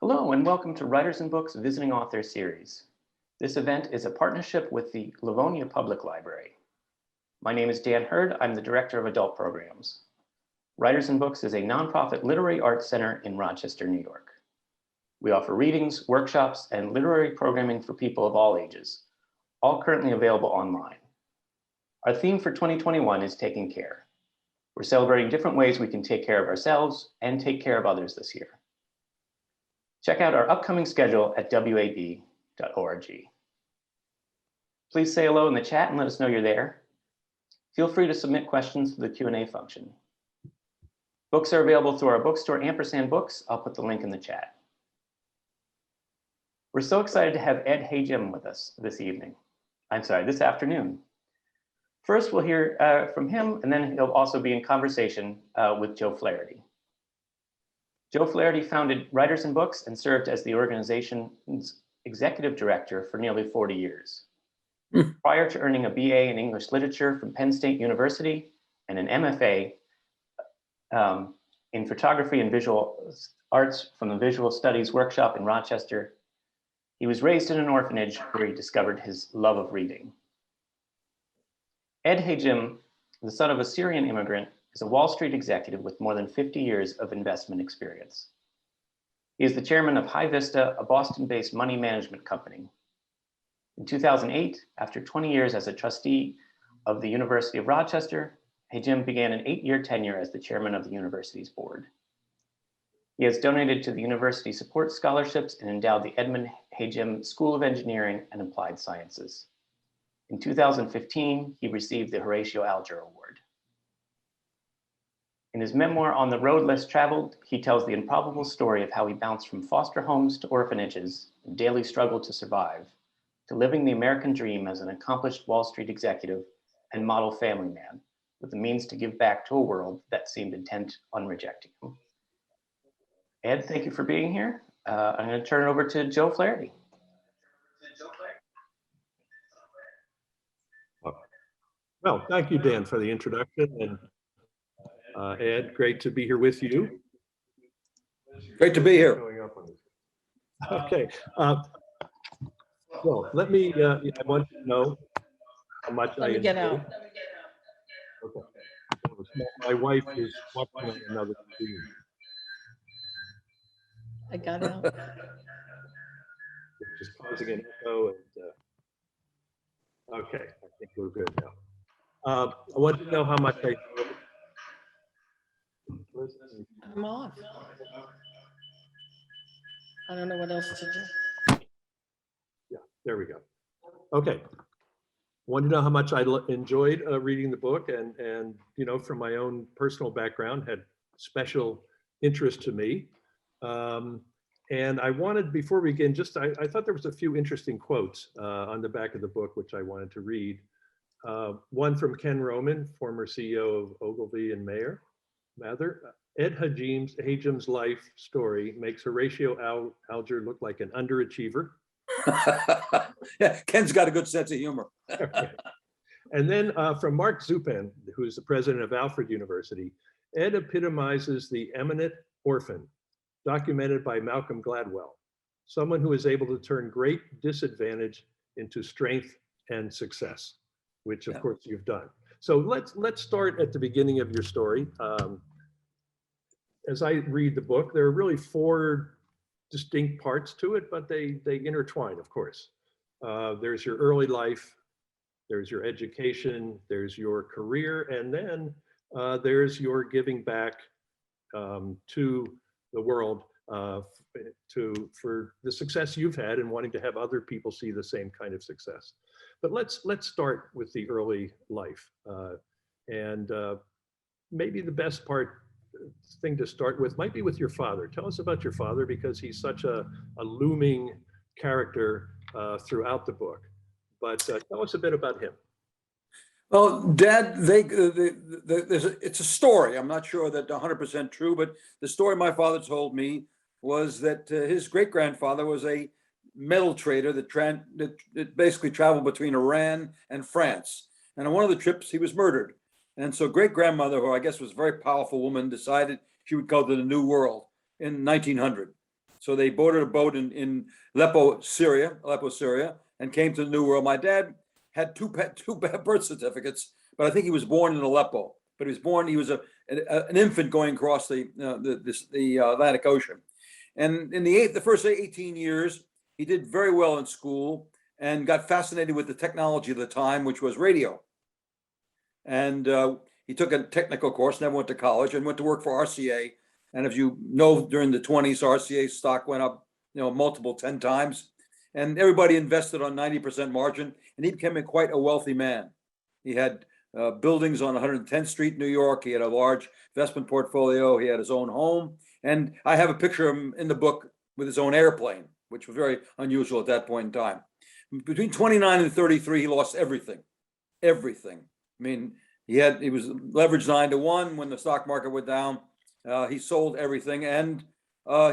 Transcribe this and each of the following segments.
Hello and welcome to Writers and Books Visiting Authors Series. This event is a partnership with the Livonia Public Library. My name is Dan Hurd. I'm the Director of Adult Programs. Writers and Books is a nonprofit literary arts center in Rochester, New York. We offer readings, workshops, and literary programming for people of all ages, all currently available online. Our theme for 2021 is Taking Care. We're celebrating different ways we can take care of ourselves and take care of others this year. Check out our upcoming schedule at wab.org. Please say hello in the chat and let us know you're there. Feel free to submit questions through the Q&A function. Books are available through our bookstore, &Books. I'll put the link in the chat. We're so excited to have Ed Hajim with us this afternoon. First, we'll hear from him, and then he'll also be in conversation with Joe Flaherty. Joe Flaherty founded Writers and Books and served as the organization's executive director for nearly 40 years. Prior to earning a BA in English Literature from Penn State University and an MFA in Photography and Visual Arts from the Visual Studies Workshop in Rochester, he was raised in an orphanage where he discovered his love of reading. Ed Hajim, the son of a Syrian immigrant, is a Wall Street executive with more than 50 years of investment experience. He is the chairman of High Vista, a Boston-based money management company. In 2008, after 20 years as a trustee of the University of Rochester, Hajim began an 8-year tenure as the chairman of the university's board. He has donated to the university support scholarships and endowed the Edmund Hajim School of Engineering and Applied Sciences. In 2015, he received the Horatio Alger Award. In his memoir, On the Road Less Traveled, he tells the improbable story of how he bounced from foster homes to orphanages and daily struggle to survive, to living the American dream as an accomplished Wall Street executive and model family man, with the means to give back to a world that seemed intent on rejecting him. Ed, thank you for being here. I'm going to turn it over to Joe Flaherty. Well, thank you, Dan, for the introduction. And Ed, great to be here with you. Great to be here. Okay. Well, let me, I want you to know how much Let me get out. Okay. My wife is watching on another screen. I got out. Just causing an echo. And, okay, I think we're good now. I want you to know how much I I'm off. I don't know what else to do. Yeah, there we go. Okay. Want to know how much I enjoyed reading the book, and you know, from my own personal background, had special interest to me. And I wanted, before we begin, I thought there was a few interesting quotes on the back of the book, which I wanted to read. One from Ken Roman, former CEO of Ogilvy and Mather. Ed Hajim's life story makes Horatio Alger look like an underachiever. Yeah, Ken's got a good sense of humor. And then from Mark Zupan, who's the president of Alfred University, Ed epitomizes the eminent orphan, documented by Malcolm Gladwell, someone who is able to turn great disadvantage into strength and success, which of course you've done. So let's start at the beginning of your story. As I read the book, there are really 4 distinct parts to it, but they intertwine, of course. There's your early life, there's your education, there's your career, and then there's your giving back to the world for the success you've had and wanting to have other people see the same kind of success. But let's start with the early life. Maybe the best thing to start with might be with your father. Tell us about your father, because he's such a looming character throughout the book. But tell us a bit about him. Well, Dad, it's a story. I'm not sure that 100% true, but the story my father told me was that his great-grandfather was a metal trader that basically traveled between Iran and France. And on one of the trips, he was murdered. And so great-grandmother, who I guess was a very powerful woman, decided she would go to the New World in 1900. So they boarded a boat in Aleppo, Syria, and came to the New World. My dad had two birth certificates, but I think he was born in Aleppo. But he was an infant going across the Atlantic Ocean. And in the first 18 years, he did very well in school and got fascinated with the technology of the time, which was radio. And he took a technical course, never went to college, and went to work for RCA. And if you know, during the 20s, RCA stock went up, multiple 10 times, and everybody invested on 90% margin, and he became quite a wealthy man. He had buildings on 110th Street, New York. He had a large investment portfolio. He had his own home. And I have a picture of him in the book with his own airplane, which was very unusual at that point in time. Between 29 and 33, he lost everything. Everything. I mean, he was leveraged 9-to-1 when the stock market went down. He sold everything, and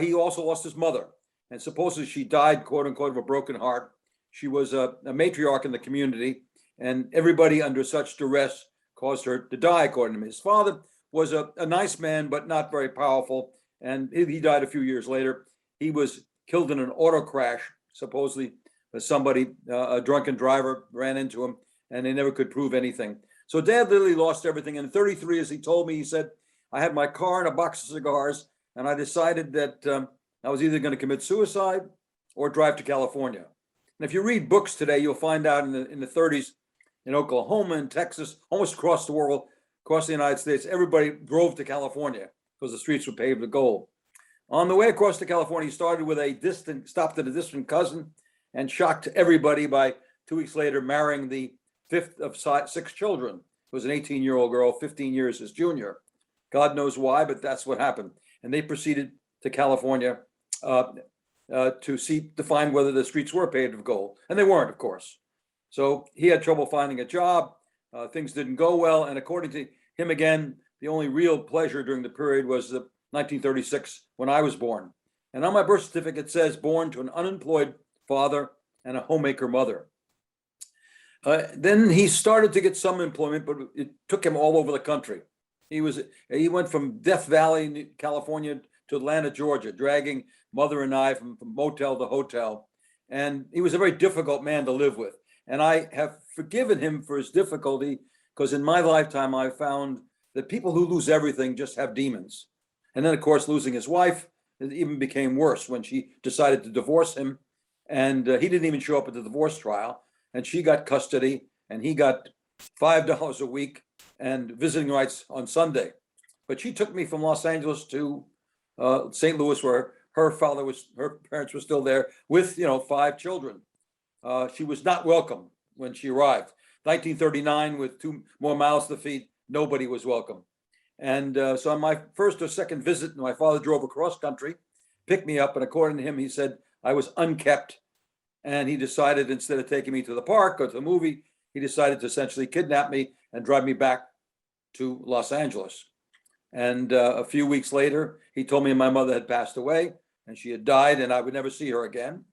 he also lost his mother. And supposedly she died, quote unquote, of a broken heart. She was a matriarch in the community, and everybody under such duress caused her to die, according to me. His father was a nice man, but not very powerful, and he died a few years later. He was killed in an auto crash, supposedly somebody, a drunken driver, ran into him, and they never could prove anything. So Dad literally lost everything. And in 33, as he told me, he said, I had my car and a box of cigars, and I decided that I was either going to commit suicide or drive to California. And if you read books today, you'll find out in the 30s, in Oklahoma and Texas, almost across the world, across the United States, everybody drove to California because the streets were paved with gold. On the way across to California, he started with stopped at a distant cousin and shocked everybody by 2 weeks later marrying the fifth of 6 children. It was an 18-year-old girl, 15 years his junior. God knows why, but that's what happened. And they proceeded to California to find whether the streets were paved with gold. And they weren't, of course. So he had trouble finding a job. Things didn't go well. And according to him, again, the only real pleasure during the period was 1936, when I was born. And on my birth certificate, it says born to an unemployed father and a homemaker mother. Then he started to get some employment, but it took him all over the country. He went from Death Valley, California, to Atlanta, Georgia, dragging mother and I from motel to hotel. And he was a very difficult man to live with. And I have forgiven him for his difficulty, because in my lifetime, I found that people who lose everything just have demons. And then, of course, losing his wife, it even became worse when she decided to divorce him. And he didn't even show up at the divorce trial. And she got custody, and he got $5 a week and visiting rights on Sunday. But she took me from Los Angeles to St. Louis, where her parents were still there with, 5 children. She was not welcome when she arrived. 1939, with 2 more miles to feet, nobody was welcome. And so on my first or second visit, my father drove across country, picked me up, and according to him, he said I was unkept. And he decided, instead of taking me to the park or to the movie, he decided to essentially kidnap me and drive me back to Los Angeles. And a few weeks later, he told me my mother had passed away and she had died and I would never see her again.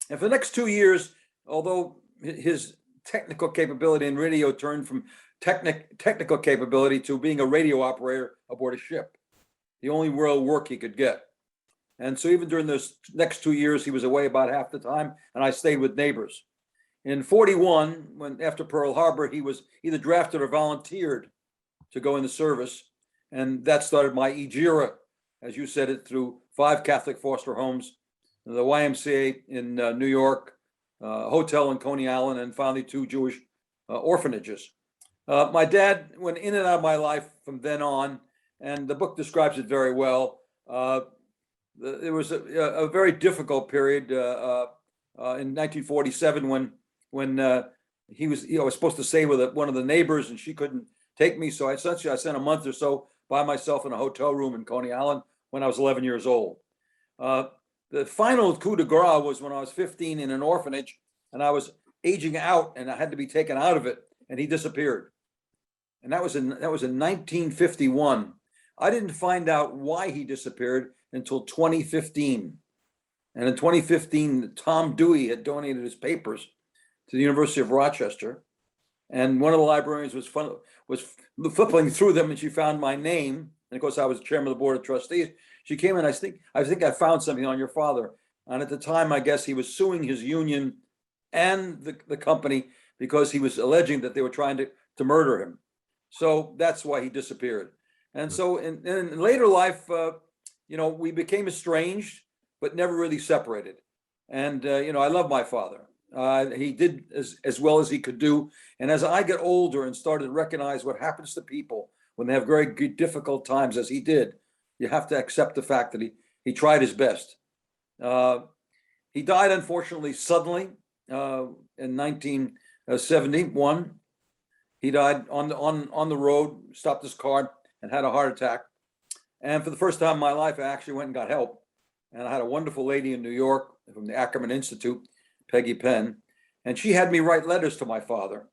And for the next 2 years, although his technical capability in radio turned from technical capability to being a radio operator aboard a ship, the only real work he could get. And so even during those next 2 years, he was away about half the time, and I stayed with neighbors. In 41, after Pearl Harbor, he was either drafted or volunteered to go in the service. And that started my EJIRA, as you said it, through 5 Catholic foster homes, the YMCA in New York, hotel in Coney Island, and finally 2 Jewish orphanages. My dad went in and out of my life from then on, and the book describes it very well. There was a very difficult period in 1947 when he was, I was supposed to stay with one of the neighbors, and she couldn't take me. So I spent a month or so by myself in a hotel room in Coney Island when I was 11 years old. The final coup de grace was when I was 15 in an orphanage, and I was aging out, and I had to be taken out of it, and he disappeared. And that was in 1951. I didn't find out why he disappeared until 2015. And in 2015, Tom Dewey had donated his papers to the University of Rochester. And one of the librarians was flipping through them, and she found my name. And of course, I was chairman of the board of trustees. She came in, I think I found something on your father. And at the time, I guess he was suing his union and the company because he was alleging that they were trying to murder him. So that's why he disappeared. And so in later life, we became estranged, but never really separated. And, I love my father. He did as well as he could do. And as I get older and started to recognize what happens to people when they have very good, difficult times, as he did, you have to accept the fact that he tried his best. He died, unfortunately, suddenly in 1971. He died on the road, stopped his car, and had a heart attack. And for the first time in my life, I actually went and got help. And I had a wonderful lady in New York from the Ackerman Institute, Peggy Penn, and she had me write letters to my father,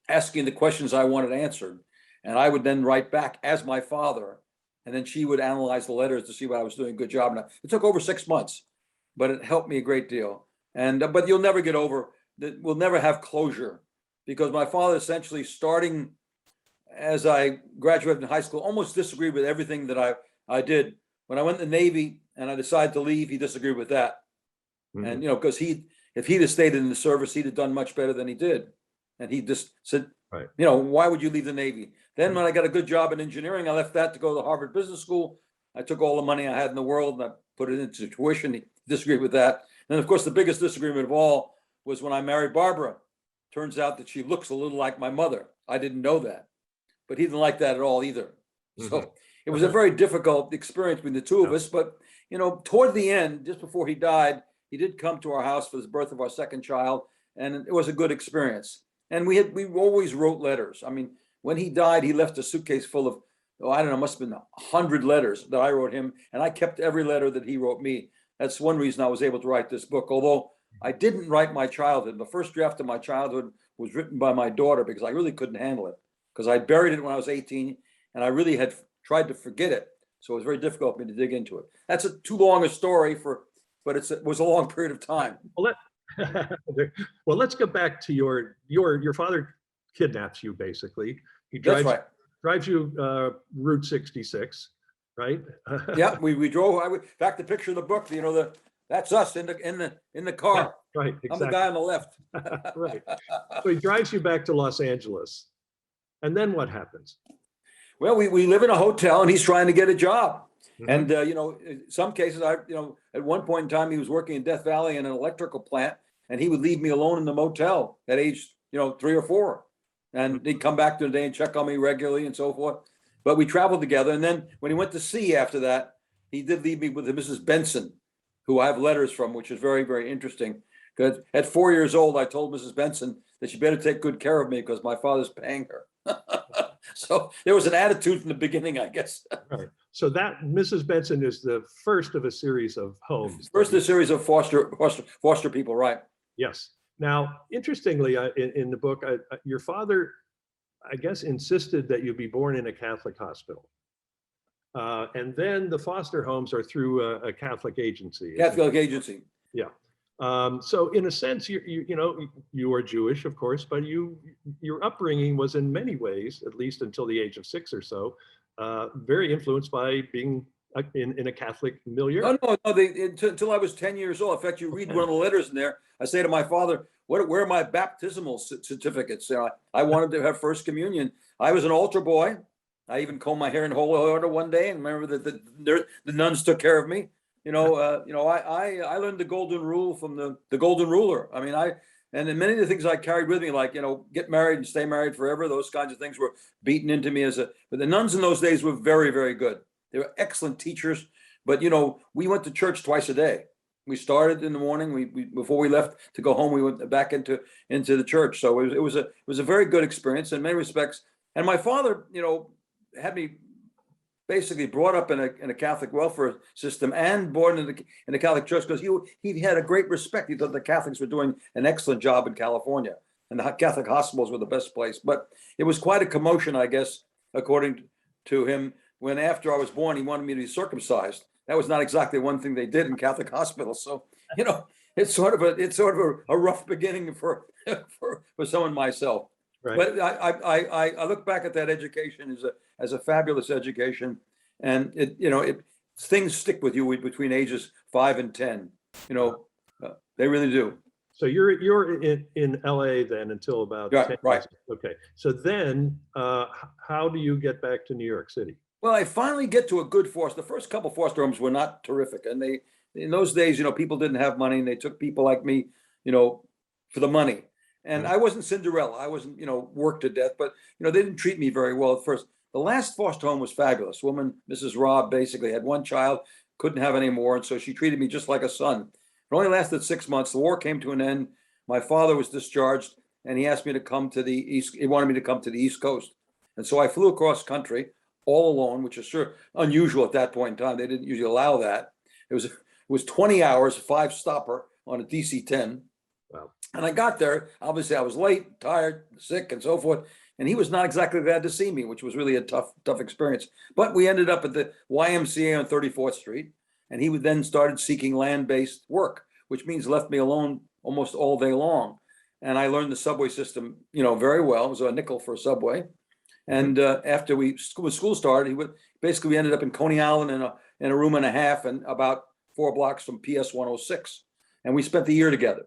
asking the questions I wanted answered. And I would then write back as my father, and then she would analyze the letters to see what I was doing a good job. And it took over 6 months, but it helped me a great deal. And but you'll never get over that. We'll never have closure, because my father, essentially, starting as I graduated in high school, almost disagreed with everything that I did. When I went in the Navy and I decided to leave, he disagreed with that. Mm-hmm. And because if he'd have stayed in the service, he'd have done much better than he did. And he just said, right, why would you leave the Navy? Then when I got a good job in engineering, I left that to go to the Harvard Business School. I took all the money I had in the world and I put it into tuition. He disagreed with that. And of course, the biggest disagreement of all was when I married Barbara. Turns out that she looks a little like my mother. I didn't know that, but he didn't like that at all either. Mm-hmm. So it was a very difficult experience between the two of us. But, toward the end, just before he died, he did come to our house for the birth of our second child. And it was a good experience. And we always wrote letters. I mean, when he died, he left a suitcase full of, I don't know, must have been 100 letters that I wrote him. And I kept every letter that he wrote me. That's one reason I was able to write this book. Although I didn't write my childhood. The first draft of my childhood was written by my daughter because I really couldn't handle it. Because I buried it when I was 18 and I really had tried to forget it. So it was very difficult for me to dig into it. That's too long a story but it was a long period of time. Well, let's go back to your father kidnaps you, basically. He drives, That's right. Drives you Route 66, right? Yeah, we drove. In fact, the picture of the book, that's us in the car. Yeah, right, exactly. I'm the guy on the left. Right. So he drives you back to Los Angeles. And then what happens? Well, we live in a hotel and he's trying to get a job. Mm-hmm. And, in some cases, at one point in time, he was working in Death Valley in an electrical plant and he would leave me alone in the motel at age, 3 or 4. And he'd come back to the day and check on me regularly and so forth. But we traveled together. And then when he went to sea after that, he did leave me with Mrs. Benson, who I have letters from, which is very, very interesting. Because at 4 years old, I told Mrs. Benson that she better take good care of me because my father's paying her. So there was an attitude from the beginning, I guess. Right. So that Mrs. Benson is the first of a series of homes. First of a series of foster people, right? Yes. Now, interestingly, in the book, your father, I guess, insisted that you be born in a Catholic hospital. And then the foster homes are through a Catholic agency. Catholic agency. Yeah. So in a sense, you are Jewish, of course, but your upbringing was in many ways, at least until the age of 6 or so, very influenced by being in a Catholic milieu. Oh, no, until I was 10 years old. In fact, you read one of the letters in there. I say to my father, where are my baptismal certificates? I wanted to have first communion. I was an altar boy. I even combed my hair in holy order one day and remember that the nuns took care of me. I learned the golden rule from the golden ruler. I mean, and many of the things I carried with me, like, get married and stay married forever. Those kinds of things were beaten into me but the nuns in those days were very, very good. They were excellent teachers, but we went to church twice a day. We started in the morning. We before we left to go home, we went back into the church. So it was a very good experience in many respects. And my father, had me basically brought up in a Catholic welfare system and born in the Catholic church because he had a great respect. He thought the Catholics were doing an excellent job in California and the Catholic hospitals were the best place. But it was quite a commotion, I guess, according to him, when after I was born, he wanted me to be circumcised. That was not exactly one thing they did in Catholic hospitals. So, it's sort of a rough beginning for someone myself. Right. But I look back at that education as a fabulous education, and it things stick with you between ages 5 and 10. You know, they really do. So you're in LA then until about Yeah, 10 right. years. Okay. So then how do you get back to New York City? Well, I finally get to a good foster. The first couple foster homes were not terrific. And they, in those days, you know, people didn't have money and they took people like me, you know, for the money. And I wasn't Cinderella. I wasn't, you know, worked to death, but, you know, they didn't treat me very well at first. The last foster home was fabulous. Woman, Mrs. Robb, basically had one child, couldn't have any more. And so she treated me just like a son. It only lasted 6 months. The war came to an end. My father was discharged and he asked me to come to the East. He wanted me to come to the East Coast. And so I flew across country all alone, which is sure unusual at that point in time. They didn't usually allow that. It was 20 hours, 5-stopper on a DC-10. Wow. And I got there. Obviously, I was late, tired, sick, and so forth. And he was not exactly glad to see me, which was really a tough experience. But we ended up at the YMCA on 34th Street. And he then started seeking land-based work, which means left me alone almost all day long. And I learned the subway system, you know, very well. It was a nickel for a subway. And after school started, we ended up in Coney Island in a room and a half and about 4 blocks from PS 106. And we spent the year together.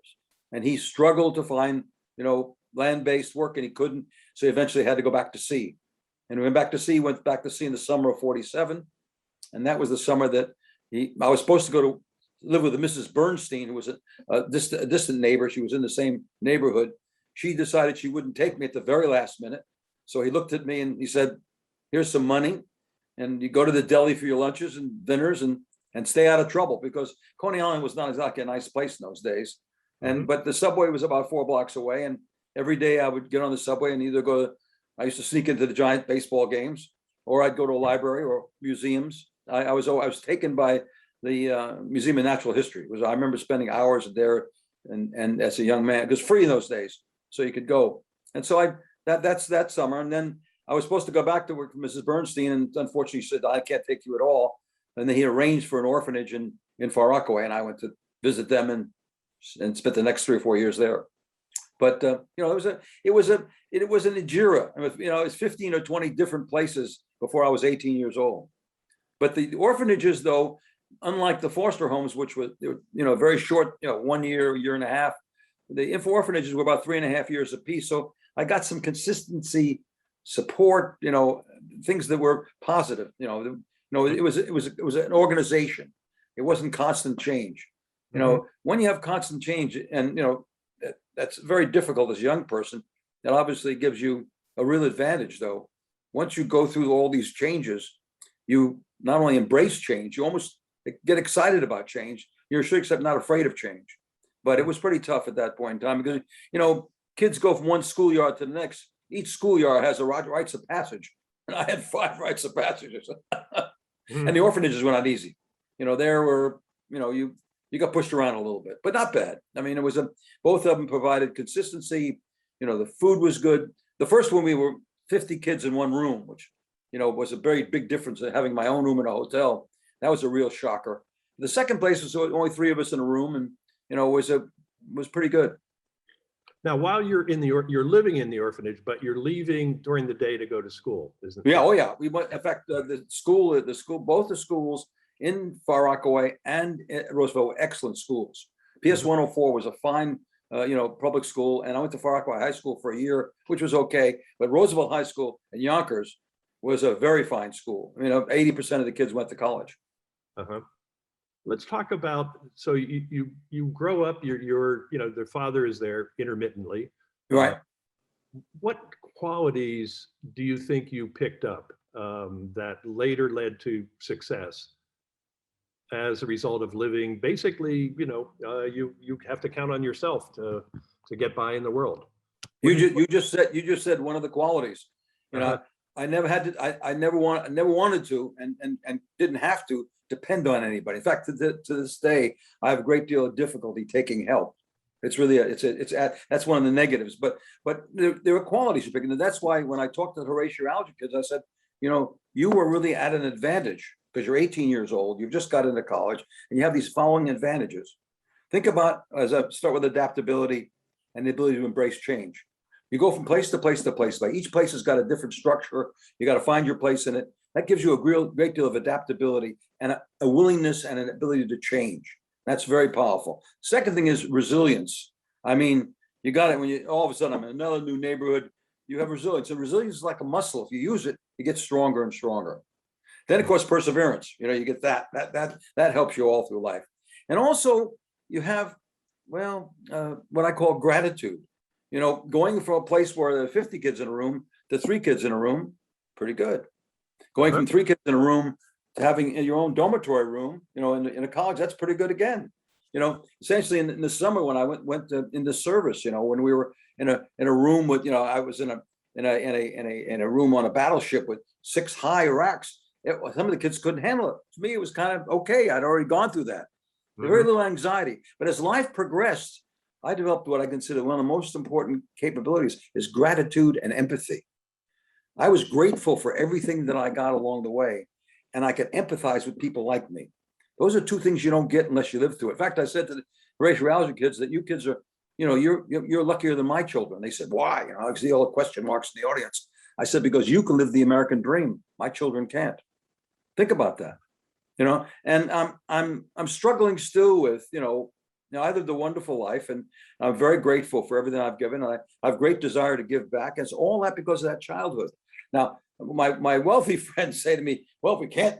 And he struggled to find, you know, land-based work and he couldn't. So he eventually had to go back to sea. And we went back to sea in the summer of 47. And that was the summer that I was supposed to go to live with Mrs. Bernstein, who was a distant neighbor. She was in the same neighborhood. She decided she wouldn't take me at the very last minute. So he looked at me and he said, here's some money. And you go to the deli for your lunches and dinners and stay out of trouble, because Coney Island was not exactly a nice place in those days. But the subway was about 4 blocks away. And every day I would get on the subway and either I used to sneak into the Giant baseball games, or I'd go to a library or museums. I was taken by the Museum of Natural History. I remember spending hours there and as a young man, it was free in those days, so you could go. And so that's that summer. And then I was supposed to go back to work for Mrs. Bernstein, and unfortunately she said, I can't take you at all. And then he arranged for an orphanage in Far Rockaway, and I went to visit them and spent the next 3 or 4 years there. But you know, it was an era. I mean, you know, it's 15 or 20 different places before I was 18 years old. But the orphanages, though, unlike the foster homes, which were, you know, very short, you know, 1 year, year and a half, the orphanages were about 3.5 years apiece. So I got some consistency, support, you know, things that were positive. You know, it was an organization. It wasn't constant change. You know, when you have constant change, and you know, that's very difficult as a young person. That obviously gives you a real advantage, though. Once you go through all these changes, you not only embrace change, you almost get excited about change. You're sure, except not afraid of change. But it was pretty tough at that point in time, because, you know, kids go from one schoolyard to the next. Each schoolyard has a rites of passage, and I had 5 rites of passages. And the orphanages were not easy. You know, there were, you know, you got pushed around a little bit, but not bad. I mean, both of them provided consistency. You know, the food was good. The first one, we were 50 kids in one room, which, you know, was a very big difference in having my own room in a hotel. That was a real shocker. The second place was only 3 of us in a room, and, you know, was pretty good. Now, while you're you're living in the orphanage, but you're leaving during the day to go to school, isn't it? Yeah. Oh yeah. We went, in fact, both the schools in Far Rockaway and Roosevelt were excellent schools. PS 104 was a fine, you know, public school. And I went to Far Rockaway High School for a year, which was okay. But Roosevelt High School in Yonkers was a very fine school. You know, 80% of the kids went to college. Let's talk about, so you grow up, you're you know, their father is there intermittently. Right. What qualities do you think you picked up that later led to success as a result of living, basically, you know, you have to count on yourself to get by in the world? You just said one of the qualities. You know, I never had to, I never wanted to, and didn't have to depend on anybody. In fact, to this day, I have a great deal of difficulty taking help. It's really that's one of the negatives. But there are qualities you pick, and that's why when I talked to the Horatio kids, I said, you know, you were really at an advantage because you're 18 years old. You've just got into college, and you have these following advantages. Think about, as I start with adaptability and the ability to embrace change. You go from place to place to place. Like each place has got a different structure. You got to find your place in it. that gives you a great deal of adaptability and a willingness and an ability to change. That's very powerful. Second thing is resilience. I mean, you got it when you all of a sudden I'm in another new neighborhood, you have resilience. And resilience is like a muscle. If you use it, you get stronger and stronger. Then, of course, perseverance. You get that helps you all through life. And also, you have, well, what I call gratitude. Going from a place where there are 50 kids in a room to 3 kids in a room, pretty good. Going from 3 kids in a room to having your own dormitory room, in a college, that's pretty good again. Essentially in the summer when I went into service, when we were in a room with, I was in a room on a battleship with 6 high racks. Some of the kids couldn't handle it. To me, it was kind of okay. I'd already gone through that. Very little anxiety. But as life progressed, I developed what I consider one of the most important capabilities is gratitude and empathy. I was grateful for everything that I got along the way, and I could empathize with people like me. Those are 2 things you don't get unless you live through it. In fact, I said to the racial reality kids that you kids are, you're luckier than my children. They said, why? I see all the question marks in the audience. I said, because you can live the American dream. My children can't. Think about that. And I'm struggling still with, I lived a wonderful life, and I'm very grateful for everything I've given. And I have great desire to give back. And it's all that because of that childhood. Now, my wealthy friends say to me, well, we can't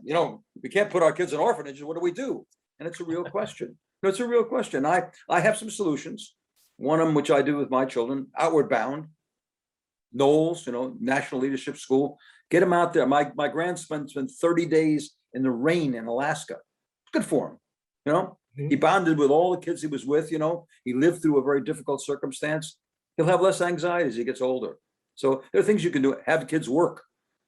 put our kids in orphanages. What do we do? And it's a real question. It's a real question. I have some solutions. One of them, which I do with my children, outward bound, Knowles, National Leadership School, get them out there. My grandson spent 30 days in the rain in Alaska. Good for him. He bonded with all the kids he was with, he lived through a very difficult circumstance. He'll have less anxiety as he gets older. So there are things you can do. Have kids work.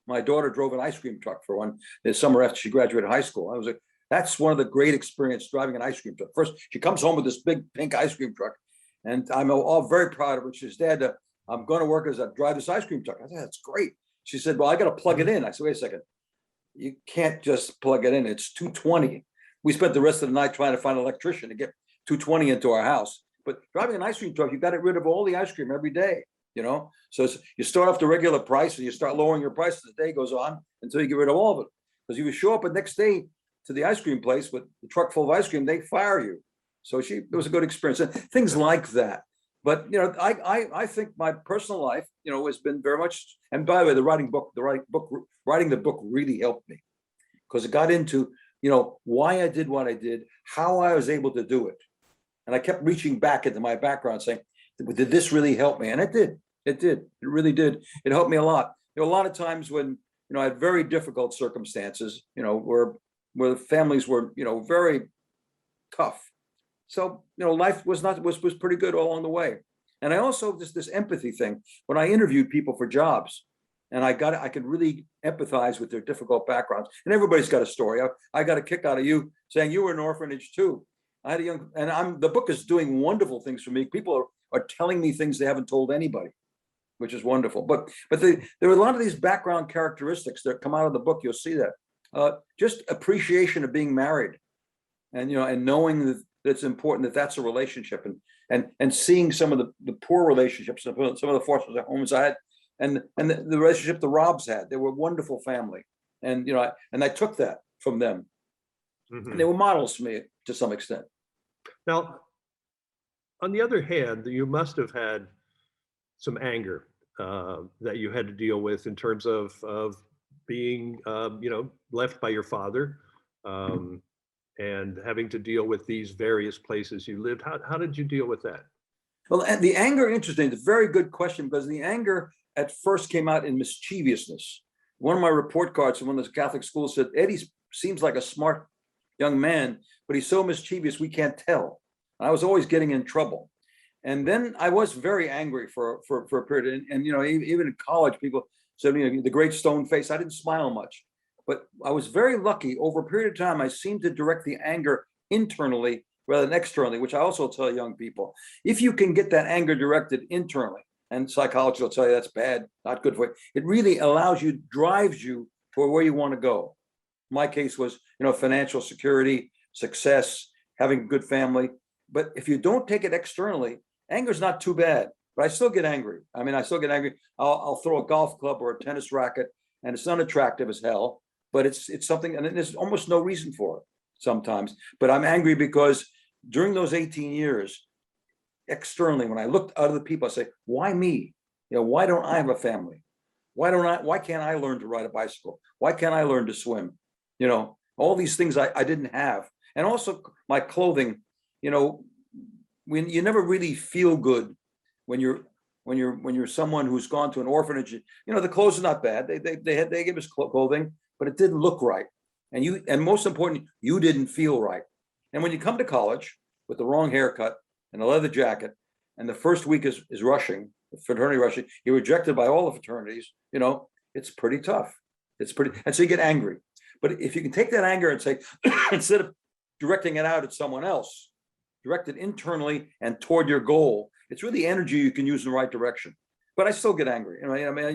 My daughter drove an ice cream truck for one this summer after she graduated high school. That's one of the great experiences, driving an ice cream truck. First, she comes home with this big pink ice cream truck, and I'm all very proud of her. She says, Dad, I'm going to work as I drive this ice cream truck. I said, that's great. She said, well, I got to plug it in. I said, wait a second. You can't just plug it in. It's 220. We spent the rest of the night trying to find an electrician to get 220 into our house. But driving an ice cream truck, you got to get rid of all the ice cream every day, So you start off the regular price and you start lowering your price as the day goes on until you get rid of all of it. Because if you show up the next day to the ice cream place with the truck full of ice cream, they fire you. So it was a good experience. And things like that. But I think my personal life, has been very much. And by the way, writing the book really helped me, because it got into why I did what I did, how I was able to do it, and I kept reaching back into my background, saying, "Did this really help me?" And it did. It did. It really did. It helped me a lot. There were a lot of times when I had very difficult circumstances, where the families were very tough. So, life was pretty good all along the way. And I also, this empathy thing, when I interviewed people for jobs, and I could really empathize with their difficult backgrounds. And everybody's got a story. I got a kick out of you saying you were in an orphanage too. I had the book is doing wonderful things for me. People are telling me things they haven't told anybody, which is wonderful. But there are a lot of these background characteristics that come out of the book. You'll see that. Just appreciation of being married, and and knowing that it's important that's a relationship, and seeing some of the poor relationships, some of the foster homes I had, and the relationship the Robs had. They were a wonderful family, and I took that from them. And they were models for me to some extent. Now, on the other hand, you must have had some anger that you had to deal with in terms of being left by your father, and having to deal with these various places you lived. How did you deal with that? Well, and the anger, interesting. It's a very good question, because the anger at first came out in mischievousness. One of my report cards from one of the Catholic schools said, Eddie seems like a smart young man, but he's so mischievous we can't tell. And I was always getting in trouble. And then I was very angry for a period. And even in college, people said, the great stone face. I didn't smile much. But I was very lucky. Over a period of time, I seemed to direct the anger internally rather than externally, which I also tell young people. If you can get that anger directed internally, and psychology will tell you that's bad, not good for you, it really drives you toward where you want to go. My case was, financial security, success, having a good family. But if you don't take it externally, anger's not too bad. But I still get angry. I still get angry. I'll throw a golf club or a tennis racket, and it's unattractive as hell. but it's something, and there's almost no reason for it sometimes. But I'm angry because during those 18 years, externally, when I looked out of the people, I say, why me? Why don't I have a family? Why can't I learn to ride a bicycle? Why can't I learn to swim? All these things I didn't have. And also my clothing, when you never really feel good when you're someone who's gone to an orphanage, the clothes are not bad. They give us clothing, but it didn't look right. And most importantly, you didn't feel right. And when you come to college with the wrong haircut and a leather jacket, and the first week is rushing, fraternity rushing, you're rejected by all the fraternities, it's pretty tough. And so you get angry. But if you can take that anger and say, instead of directing it out at someone else, direct it internally and toward your goal, it's really energy you can use in the right direction. But I still get angry.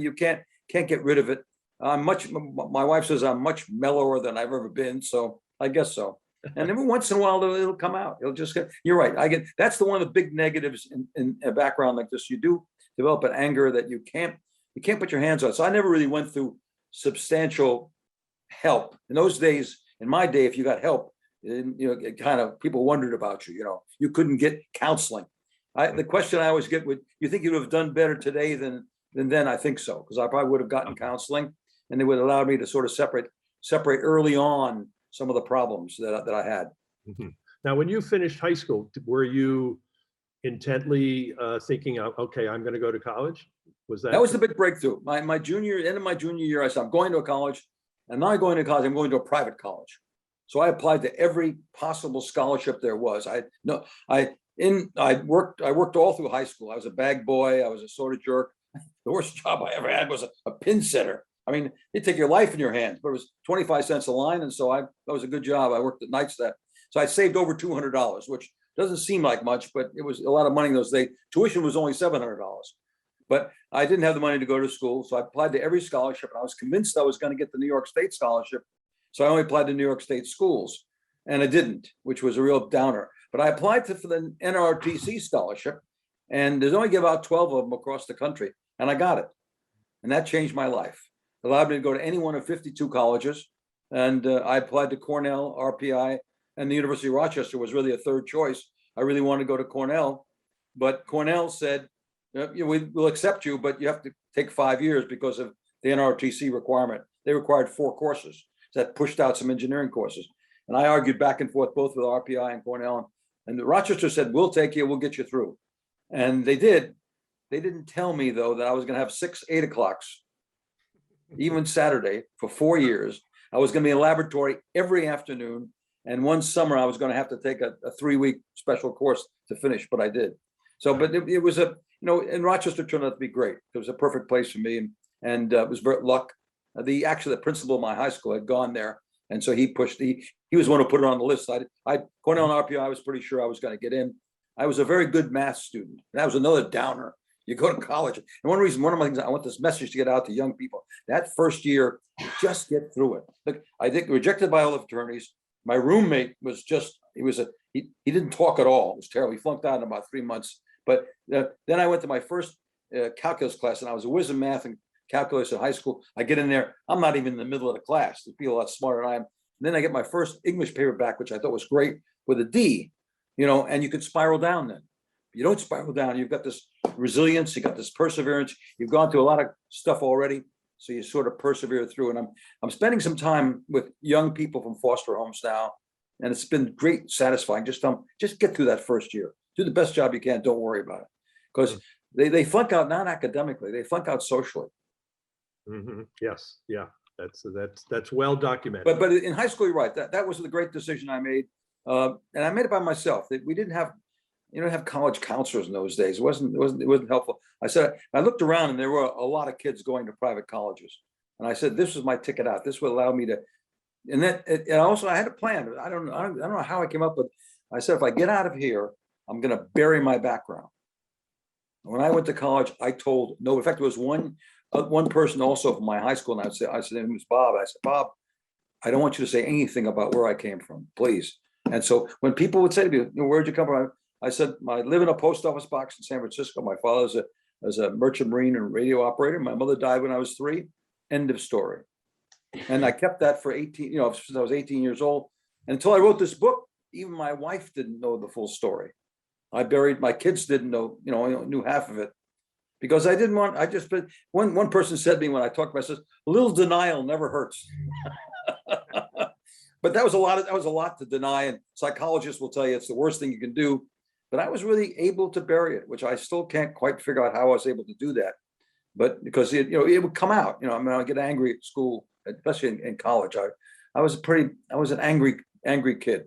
You can't get rid of it. My wife says I'm much mellower than I've ever been, so I guess so. And every once in a while it'll come out. It'll just get, you're right. That's one of the big negatives in a background like this. You do develop an anger that you can't put your hands on. So I never really went through substantial help. In those days, in my day, if you got help, it kind of people wondered about you. You couldn't get counseling. The question I always get: you think you'd have done better today than then? I think so, because I probably would have gotten counseling, and they would allow me to sort of separate early on some of the problems that I had. Mm-hmm. Now, when you finished high school, were you intently thinking, okay, I'm going to go to college? That was the big breakthrough? End of my junior year, I said, I'm going to a college. I'm not going to college. I'm going to a private college. So I applied to every possible scholarship there was. I worked all through high school. I was a bag boy. I was a soda jerk. The worst job I ever had was a pin setter. I mean, they take your life in your hands, but it was 25 cents a line. And so that was a good job. I worked at nights so I saved over $200, which doesn't seem like much, but it was a lot of money in those days. Tuition was only $700. But I didn't have the money to go to school. So I applied to every scholarship, and I was convinced I was going to get the New York State scholarship. So I only applied to New York State schools, and I didn't, which was a real downer. But I applied for the NRTC scholarship, and there's only about 12 of them across the country, and I got it. And that changed my life. It allowed me to go to any one of 52 colleges, and I applied to Cornell, RPI, and the University of Rochester was really a third choice. I really wanted to go to Cornell, but Cornell said, we'll accept you, but you have to take 5 years because of the NRTC requirement. They required 4 courses. So that pushed out some engineering courses. And I argued back and forth, both with RPI and Cornell. And the Rochester said, we'll take you, we'll get you through. And they did. They didn't tell me, though, that I was going to have 6 8 o'clocks, even Saturday, for 4 years. I was going to be in laboratory every afternoon. And one summer, I was going to have to take a 3-week special course to finish, but I did. So, but it was and Rochester turned out to be great. It was a perfect place for me. And it was very luck. The principal of my high school had gone there. And so he was the one who put it on the list. Cornell and RPI, I was pretty sure I was going to get in. I was a very good math student. That was another downer. You go to college. And one of my things, I want this message to get out to young people. That first year, just get through it. Look, I think rejected by all the fraternities. My roommate was he didn't talk at all. It was terrible. He flunked out in about 3 months. But then I went to my first calculus class, and I was a whiz in math and calculus in high school. I get in there, I'm not even in the middle of the class. There's people a lot smarter than I am. And then I get my first English paper back, which I thought was great, with a D, and you could spiral down then. You don't spiral down. You've got this resilience, you got this perseverance. You've gone through a lot of stuff already, so you sort of persevere through. And I'm spending some time with young people from foster homes now, and it's been great, satisfying. Just get through that first year. Do the best job you can. Don't worry about it, because they flunk out not academically, they flunk out socially. Mm-hmm. Yes, yeah, that's well documented. But in high school, you're right. That was the great decision I made, and I made it by myself. We didn't have, have college counselors in those days. It wasn't helpful. I looked around, and there were a lot of kids going to private colleges, and I said, this was my ticket out. This would allow me to, and also I had a plan. I don't know how I came up with. I said, if I get out of here, I'm going to bury my background. When I went to college, I told no. In fact, there was one person also from my high school, and I said, his name was Bob. I said, Bob, I don't want you to say anything about where I came from, please. And so when people would say to me, where'd you come from? I said, I live in a post office box in San Francisco. My father was a merchant marine and radio operator. My mother died when I was 3. End of story. And I kept that for 18, since I was 18 years old. And until I wrote this book, even my wife didn't know the full story. My kids didn't know, knew half of it. Because I didn't want, but one person said to me when I talked about it, says, a little denial never hurts. But that was a lot to deny. And psychologists will tell you it's the worst thing you can do. But I was really able to bury it, which I still can't quite figure out how I was able to do that. But because it would come out, I get angry at school, especially in college. I was an angry kid.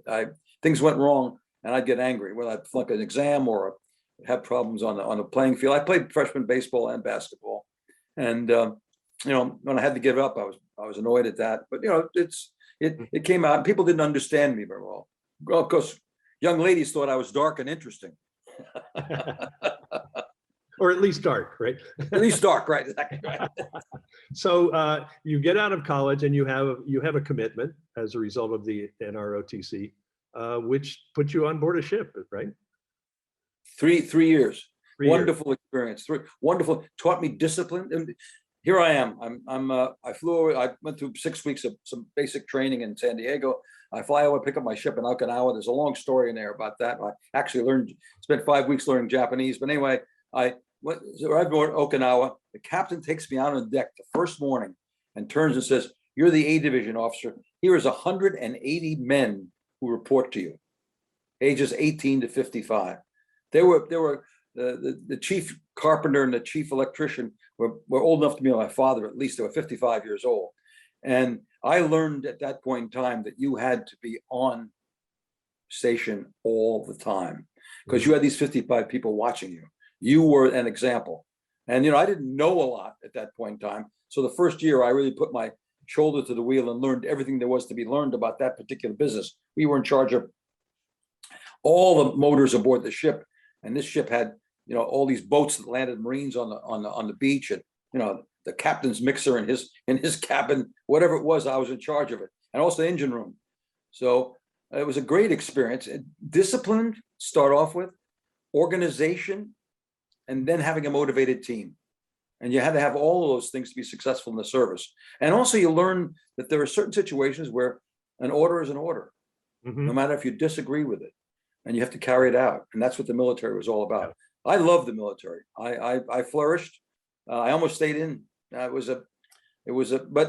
Things went wrong and I'd get angry when I'd flunk an exam or have problems on the playing field. I played freshman baseball and basketball. And, when I had to give up, I was annoyed at that, but it came out and people didn't understand me very well. Well, because young ladies thought I was dark and interesting. Or at least dark, right? At least dark, right? Exactly. Right. So you get out of college and you have a commitment as a result of the NROTC, which put you on board a ship, right? 3 years. 3 years. Wonderful experience. Wonderful. Taught me discipline. And here I am. I flew over. I went through 6 weeks of some basic training in San Diego. I fly over, pick up my ship in Okinawa. There's a long story in there about that. I actually spent 5 weeks learning Japanese. But anyway, I arrived aboard Okinawa. The captain takes me out on deck the first morning and turns and says, "You're the A division officer. Here is 180 men who report to you, ages 18 to 55. They were the chief carpenter and the chief electrician were old enough to be my father. At least they were 55 years old. And I learned at that point in time that you had to be on station all the time because you had these 55 people watching you. You were an example. And, I didn't know a lot at that point in time. So the first year I really put my shoulder to the wheel and learned everything there was to be learned about that particular business. We were in charge of all the motors aboard the ship. And this ship had, all these boats that landed Marines on the beach, and the captain's mixer in his cabin, whatever it was, I was in charge of it, and also the engine room. So it was a great experience. Disciplined, start off with, organization, and then having a motivated team. And you had to have all of those things to be successful in the service. And also you learn that there are certain situations where an order is an order, no matter if you disagree with it, and you have to carry it out. And that's what the military was all about. I love the military. I flourished. I almost stayed in. But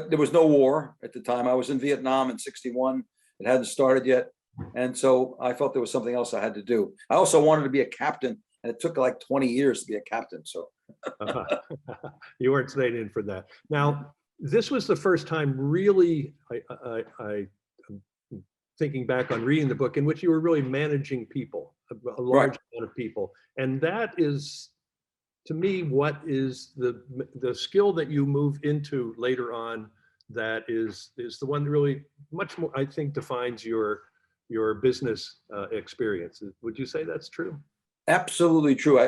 there was no war at the time. I was in Vietnam in '61. It hadn't started yet. And so I felt there was something else I had to do. I also wanted to be a captain, and it took like 20 years to be a captain. So you weren't staying in for that. Now, this was the first time really, I thinking back on reading the book, in which you were really managing people, a large amount of people. And that is, to me, what is the skill that you move into later on that is the one that really much more, I think, defines your business experience. Would you say that's true? Absolutely true.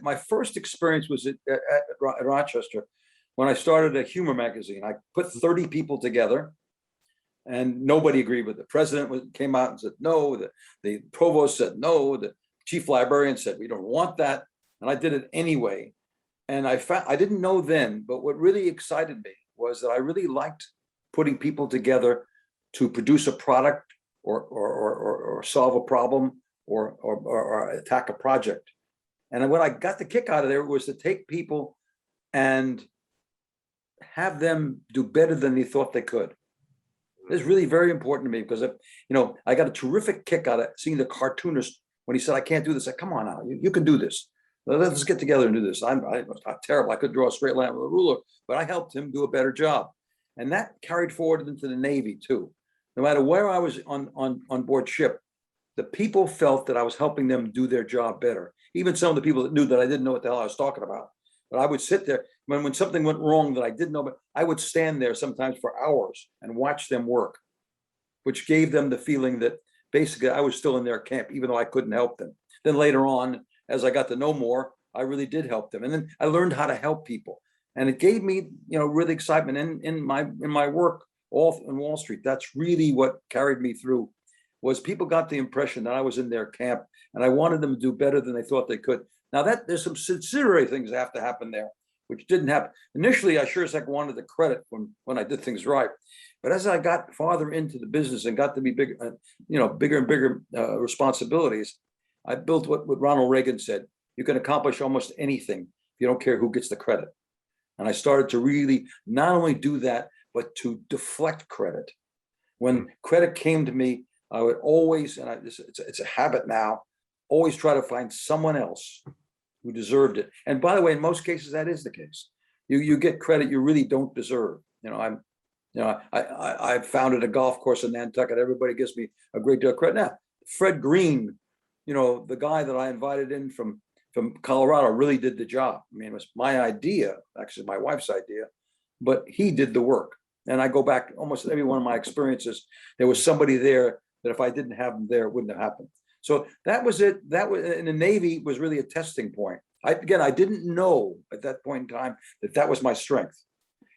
My first experience was at Rochester when I started a humor magazine. I put 30 people together, and nobody agreed with it. The president came out and said no. The provost said no. The chief librarian said we don't want that, and I did it anyway. And I didn't know then, but what really excited me was that I really liked putting people together to produce a product or solve a problem or attack a project. And what I got the kick out of there was to take people and have them do better than they thought they could. It's really very important to me because I got a terrific kick out of seeing the cartoonist when he said, "I can't do this." I said, "Come on now, you can do this. Let's get together and do this." I'm not terrible. I could draw a straight line with a ruler, but I helped him do a better job. And that carried forward into the Navy too. No matter where I was on board ship, the people felt that I was helping them do their job better. Even some of the people that knew that I didn't know what the hell I was talking about. But I would sit there when something went wrong that I didn't know, but I would stand there sometimes for hours and watch them work, which gave them the feeling that basically I was still in their camp, even though I couldn't help them. Then later on, as I got to know more, I really did help them. And then I learned how to help people. And it gave me, really excitement in my work all in Wall Street. That's really what carried me through, was people got the impression that I was in their camp and I wanted them to do better than they thought they could. Now there's some subsidiary things that have to happen there, which didn't happen. Initially, I sure as heck wanted the credit when I did things right. But as I got farther into the business and got to be bigger, bigger and bigger responsibilities, I built what Ronald Reagan said: you can accomplish almost anything if you don't care who gets the credit. And I started to really not only do that, but to deflect credit. When credit came to me, I would always, and it's a habit now, always try to find someone else who deserved it. And by the way, in most cases, that is the case. You get credit you really don't deserve. I founded a golf course in Nantucket. Everybody gives me a great deal of credit. Now, Fred Green, the guy that I invited in from Colorado, really did the job. I mean, it was my idea, actually my wife's idea, but he did the work. And I go back almost every one of my experiences, there was somebody there that if I didn't have them there, it wouldn't have happened. So that was it. That was in the Navy was really a testing point. I didn't know at that point in time that was my strength.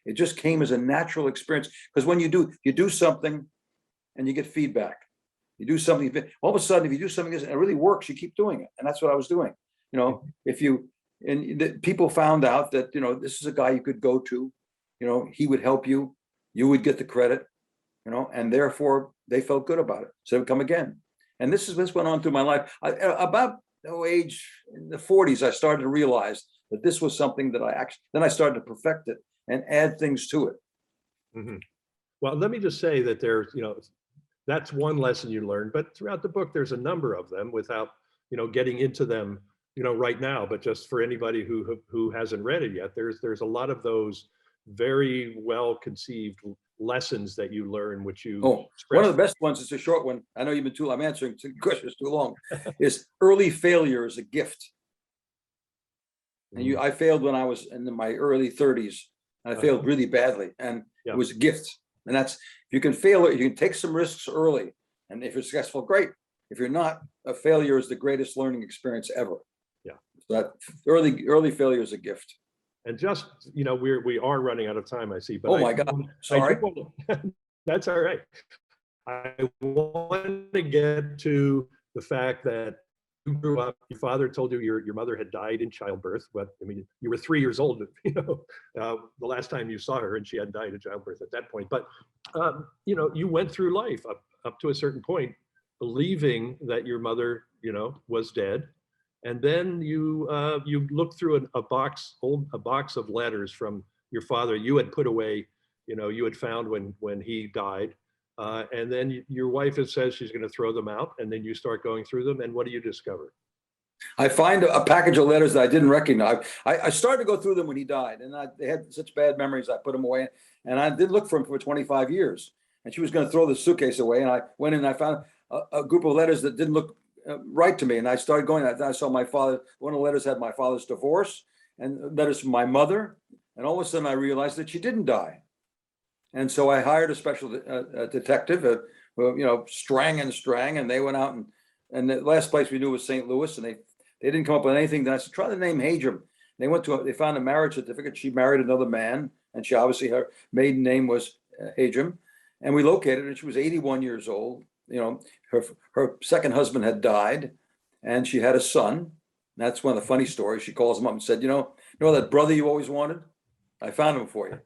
It just came as a natural experience, because when you do something and you get feedback, you do something, all of a sudden, if you do something and it really works, you keep doing it. And that's what I was doing. People found out that, this is a guy you could go to, he would help you, you would get the credit, and therefore they felt good about it. So they would come again. And this went on through my life. About age in the 40s, I started to realize that this was something that then I started to perfect it and add things to it. Mm-hmm. Well, let me just say that there's, that's one lesson you learned, but throughout the book, there's a number of them without, getting into them, right now, but just for anybody who hasn't read it yet, there's a lot of those very well conceived lessons that you learn, which you one of the best ones is a short one. I know I'm answering questions too long, is early failure is a gift. And I failed when I was in my early 30s. I failed really badly, and it was a gift. And that's, if you can fail, you can take some risks early, and if you're successful, great. If you're not, a failure is the greatest learning experience ever. Yeah. So that early failure is a gift. And just, we are running out of time, I see. But oh my God, sorry. That's all right. I want to get to the fact that you grew up, your father told you your mother had died in childbirth, but I mean, you were 3 years old, the last time you saw her, and she had died in childbirth at that point. But, you went through life up to a certain point, believing that your mother, was dead. And then you looked through a box of letters from your father you had put away, you had found when he died. And then your wife says she's going to throw them out, and then you start going through them. And what do you discover? I find a package of letters that I didn't recognize. I started to go through them when he died, and they had such bad memories. I put them away, and I did look for him for 25 years. And she was going to throw the suitcase away, and I went in and I found a group of letters that didn't look right to me. And I started going. I saw my father. One of the letters had my father's divorce, and letters from my mother. And all of a sudden, I realized that she didn't die. And so I hired a special detective, Strang, and they went out and the last place we knew was St. Louis, and they didn't come up with anything. Then I said, try the name Hajim. They found a marriage certificate. She married another man, and she obviously, her maiden name was Hajim, and we located her. She was 81 years old. Her second husband had died, and she had a son. That's one of the funny stories. She calls him up and said, you know that brother you always wanted? I found him for you.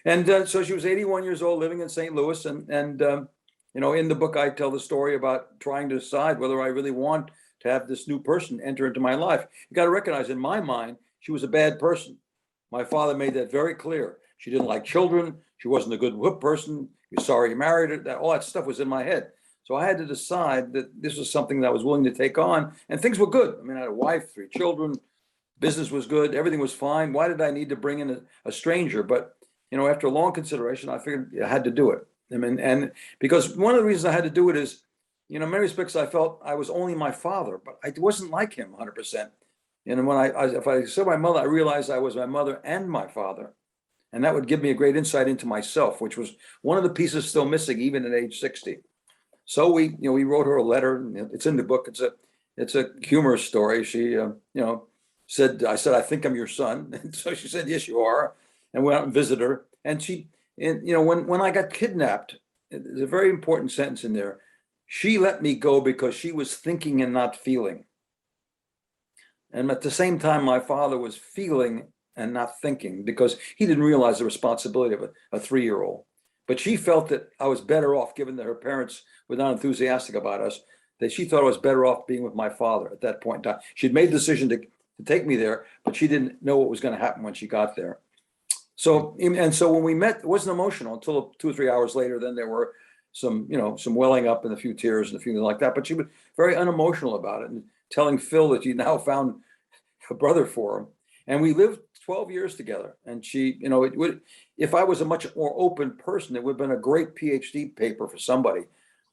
And so she was 81 years old, living in St. Louis. And in the book, I tell the story about trying to decide whether I really want to have this new person enter into my life. You got to recognize, in my mind, she was a bad person. My father made that very clear. She didn't like children. She wasn't a good person. You're sorry you married her. All that stuff was in my head. So I had to decide that this was something that I was willing to take on. And things were good. I mean, I had a wife, 3 children. Business was good. Everything was fine. Why did I need to bring in a stranger? But after a long consideration, I figured I had to do it. I mean, and because one of the reasons I had to do it is, in many respects, I felt I was only my father, but I wasn't like him 100%. And when if I saw my mother, I realized I was my mother and my father. And that would give me a great insight into myself, which was one of the pieces still missing, even at age 60. So we wrote her a letter. It's in the book. It's a humorous story. She, said, I think I'm your son. And so she said, yes, you are. And went out and visited her. And when I got kidnapped, there's a very important sentence in there. She let me go because she was thinking and not feeling. And at the same time, my father was feeling and not thinking, because he didn't realize the responsibility of a 3-year-old. But she felt that I was better off, given that her parents were not enthusiastic about us, that she thought I was better off being with my father at that point in time. She'd made the decision to take me there, but she didn't know what was going to happen when she got there. So, and so when we met, it wasn't emotional until 2 or 3 hours later. Then there were some, some welling up and a few tears and a few things like that. But she was very unemotional about it and telling Phil that she now found a brother for him. And we lived 12 years together. And she, it would, if I was a much more open person, it would have been a great PhD paper for somebody,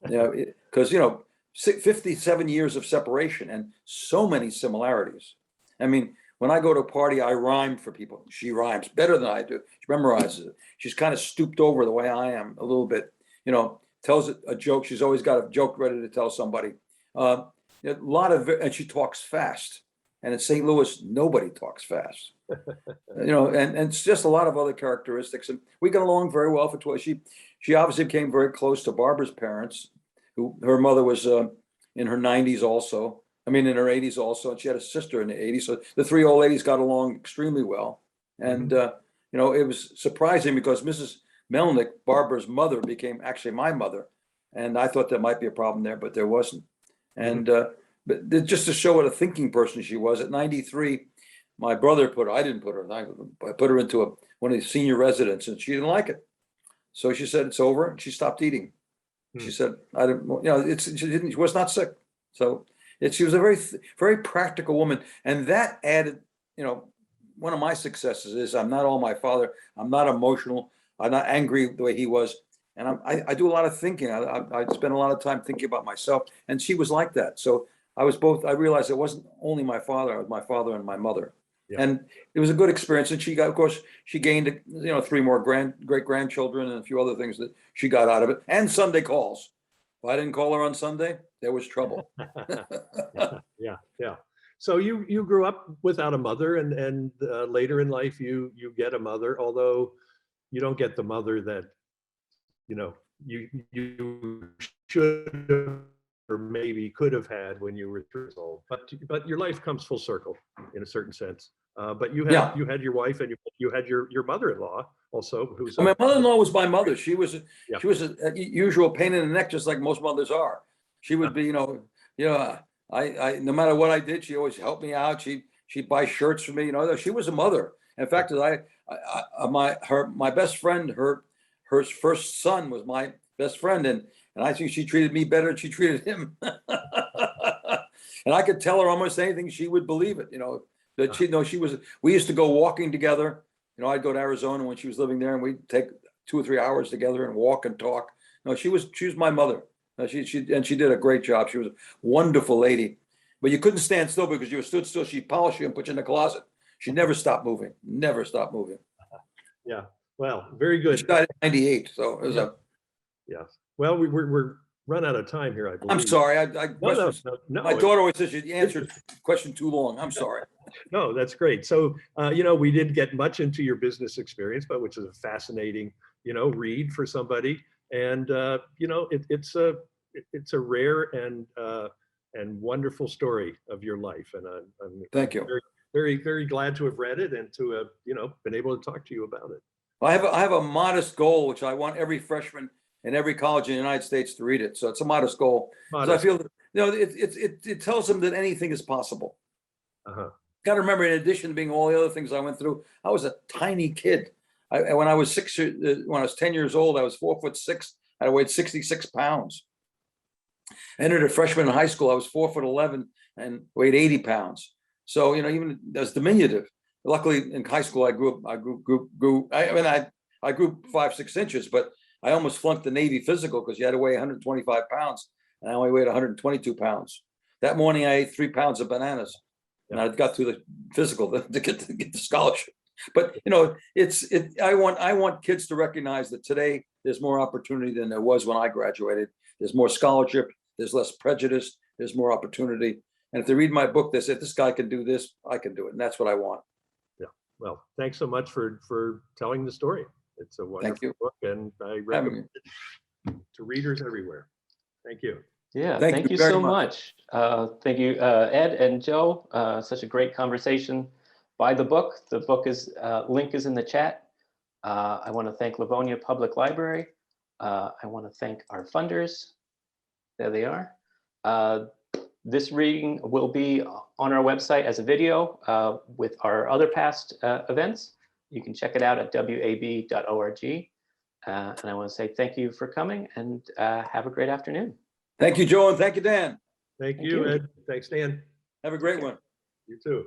because, 57 years of separation and so many similarities. I mean, when I go to a party, I rhyme for people. She rhymes better than I do. She memorizes it. She's kind of stooped over the way I am a little bit, tells a joke. She's always got a joke ready to tell somebody. A lot of, and she talks fast. And in St. Louis, nobody talks fast. And it's just a lot of other characteristics. And we got along very well for 12. She obviously became very close to Barbara's parents, who her mother was in her 90s also. I mean, in her 80s also, and she had a sister in the 80s. So the three old ladies got along extremely well. And, it was surprising because Mrs. Melnick, Barbara's mother, became actually my mother. And I thought there might be a problem there, but there wasn't. And but just to show what a thinking person she was, at 93, my brother I didn't put her, I put her into one of the senior residents, and she didn't like it. So she said, it's over, and she stopped eating. She said, I didn't, she was not sick. So she was a very, very practical woman. And that added, one of my successes is I'm not all my father. I'm not emotional. I'm not angry the way he was. And I do a lot of thinking. I spend a lot of time thinking about myself. And she was like that. So I realized it wasn't only my father, it was my father and my mother. Yeah. And it was a good experience. And she gained, 3 more great grandchildren and a few other things that she got out of it. And Sunday calls. If I didn't call her on Sunday, there was trouble. Yeah. So you grew up without a mother, and later in life you get a mother, although you don't get the mother that you should have or maybe could have had when you were 3 years old. But your life comes full circle in a certain sense. But you had your wife, and you had your mother-in-law also, who's my mother-in-law was my mother. She was a usual pain in the neck, just like most mothers are. She would be, I no matter what I did, she always helped me out. She'd buy shirts for me. She was a mother. In fact, my best friend, her first son was my best friend, and I think she treated me better than she treated him. And I could tell her almost anything, she would believe it. That we used to go walking together. I'd go to Arizona when she was living there, and we'd take 2 or 3 hours together and walk and talk. She was my mother. She did a great job. She was a wonderful lady. But you couldn't stand still, because you stood still, she'd polish you and put you in the closet. She never stopped moving. Never stopped moving. Yeah. Well, very good. She died in 98, so it was Yeah. Well, we're run out of time here, I believe. I'm sorry. No. My daughter always says you answered the question too long. I'm sorry. No, that's great. So, we didn't get much into your business experience, but which is a fascinating, read for somebody. And, it's a rare and wonderful story of your life. And I'm Thank you. Very, very, very glad to have read it and to have, been able to talk to you about it. I have a modest goal, which I want every freshman in every college in the United States to read it. So it's a modest goal. Because I feel that, it tells them that anything is possible. Got to remember, in addition to being all the other things I went through, I was a tiny kid. When I was 10 years old, I was 4'6". I weighed 66 pounds. I entered a freshman in high school. I was 4'11" and weighed 80 pounds. So, even as diminutive. Luckily, in high school, I grew 5-6 inches, but I almost flunked the Navy physical because you had to weigh 125 pounds, and I only weighed 122 pounds. That morning, I ate 3 pounds of bananas, and I got through the physical to get the scholarship. But I want kids to recognize that today there's more opportunity than there was when I graduated. There's more scholarship. There's less prejudice. There's more opportunity. And if they read my book, they say, if this guy can do this, I can do it. And that's what I want. Yeah. Well, thanks so much for telling the story. It's a wonderful book, and I recommend it to readers everywhere. Thank you. Yeah, thank you so much. Thank you, Ed and Joe. Such a great conversation. Buy the book. The book link is in the chat. I want to thank Livonia Public Library. I want to thank our funders. There they are. This reading will be on our website as a video with our other past events. You can check it out at wab.org. And I want to say thank you for coming and have a great afternoon. Thank you, Joe, and thank you, Dan. Thank Thank you, you. Ed. Thanks, Dan. Have a great one. You too.